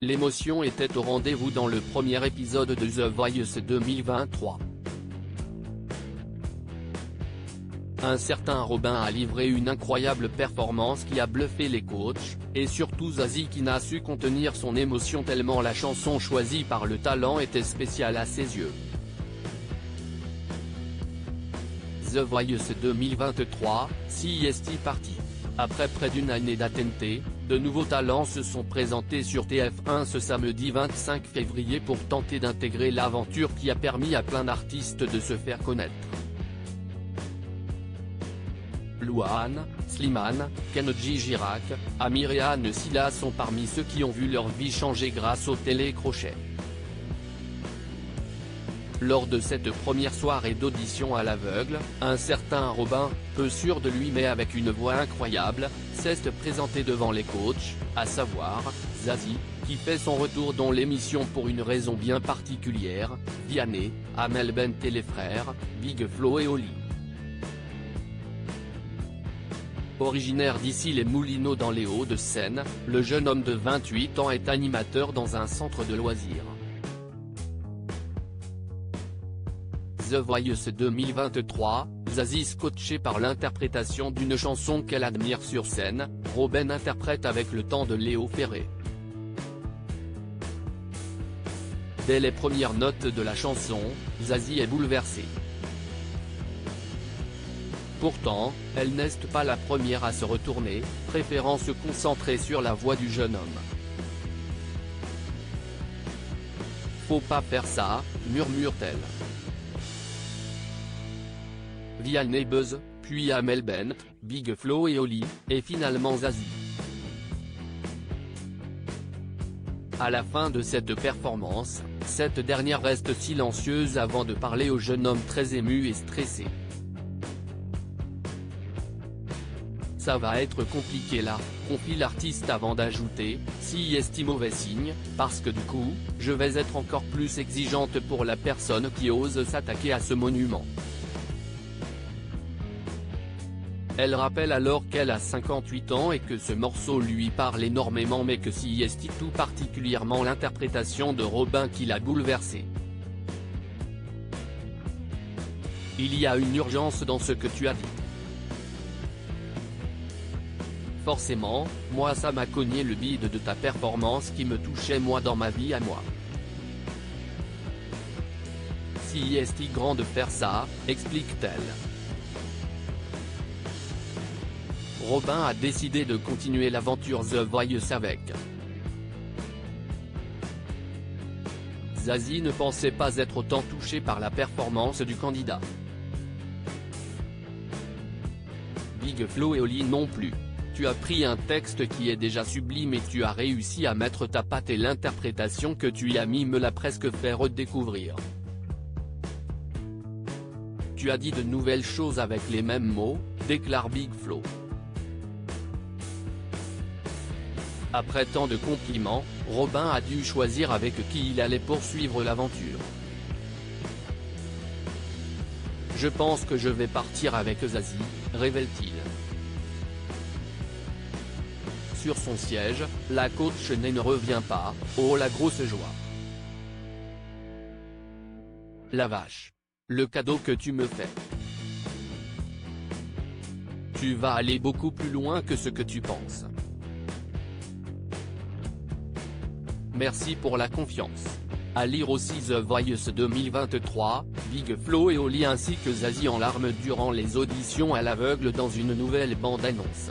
l'émotion était au rendez-vous dans le premier épisode de The Voice 2023. Un certain Robin a livré une incroyable performance qui a bluffé les coachs, et surtout Zazie qui n'a su contenir son émotion tellement la chanson choisie par le talent était spéciale à ses yeux. The Voice 2023, CEST parti. Après près d'une année d'attente, de nouveaux talents se sont présentés sur TF1 ce samedi 25 février pour tenter d'intégrer l'aventure qui a permis à plein d'artistes de se faire connaître. Louane, Slimane, Kenji Girac, Amir et Anne Silla sont parmi ceux qui ont vu leur vie changer grâce au télécrochet. Lors de cette première soirée d'audition à l'aveugle, un certain Robin, peu sûr de lui mais avec une voix incroyable, s'est présenté devant les coachs, à savoir, Zazie, qui fait son retour dans l'émission pour une raison bien particulière, Vianney, Amel Bent et les frères, Big Flo et Oli. Originaire d'ici les Moulineaux dans les Hauts-de-Seine, le jeune homme de 28 ans est animateur dans un centre de loisirs. The Voice 2023, Zazie scotché par l'interprétation d'une chanson qu'elle admire sur scène, Robin interprète avec le temps de Léo Ferré. Dès les premières notes de la chanson, Zazie est bouleversée. Pourtant, elle n'est pas la première à se retourner, préférant se concentrer sur la voix du jeune homme. Faut pas faire ça, murmure-t-elle. Vianney buzz, puis Amel Bent, Big Flo et Oli, et finalement Zazie. À la fin de cette performance, cette dernière reste silencieuse avant de parler au jeune homme très ému et stressé. Ça va être compliqué là, confie l'artiste avant d'ajouter, si est mauvais signe, parce que du coup, je vais être encore plus exigeante pour la personne qui ose s'attaquer à ce monument. Elle rappelle alors qu'elle a 58 ans et que ce morceau lui parle énormément mais que si est tout particulièrement l'interprétation de Robin qui l'a bouleversée. Il y a une urgence dans ce que tu as dit. Forcément, moi ça m'a cogné le bide de ta performance qui me touchait moi dans ma vie à moi. Si est grand de faire ça, explique-t-elle. Robin a décidé de continuer l'aventure The Voice avec. Zazie ne pensait pas être autant touchée par la performance du candidat. Big Flo et Oli non plus. Tu as pris un texte qui est déjà sublime et tu as réussi à mettre ta patte et l'interprétation que tu y as mis me l'a presque fait redécouvrir. Tu as dit de nouvelles choses avec les mêmes mots, déclare Big Flo. Après tant de compliments, Robin a dû choisir avec qui il allait poursuivre l'aventure. Je pense que je vais partir avec Zazie, révèle-t-il. Sur son siège, la coach ne revient pas, oh la grosse joie. La vache. Le cadeau que tu me fais. Tu vas aller beaucoup plus loin que ce que tu penses. Merci pour la confiance. À lire aussi The Voice 2023, Big Flo et Oli ainsi que Zazie en larmes durant les auditions à l'aveugle dans une nouvelle bande-annonce.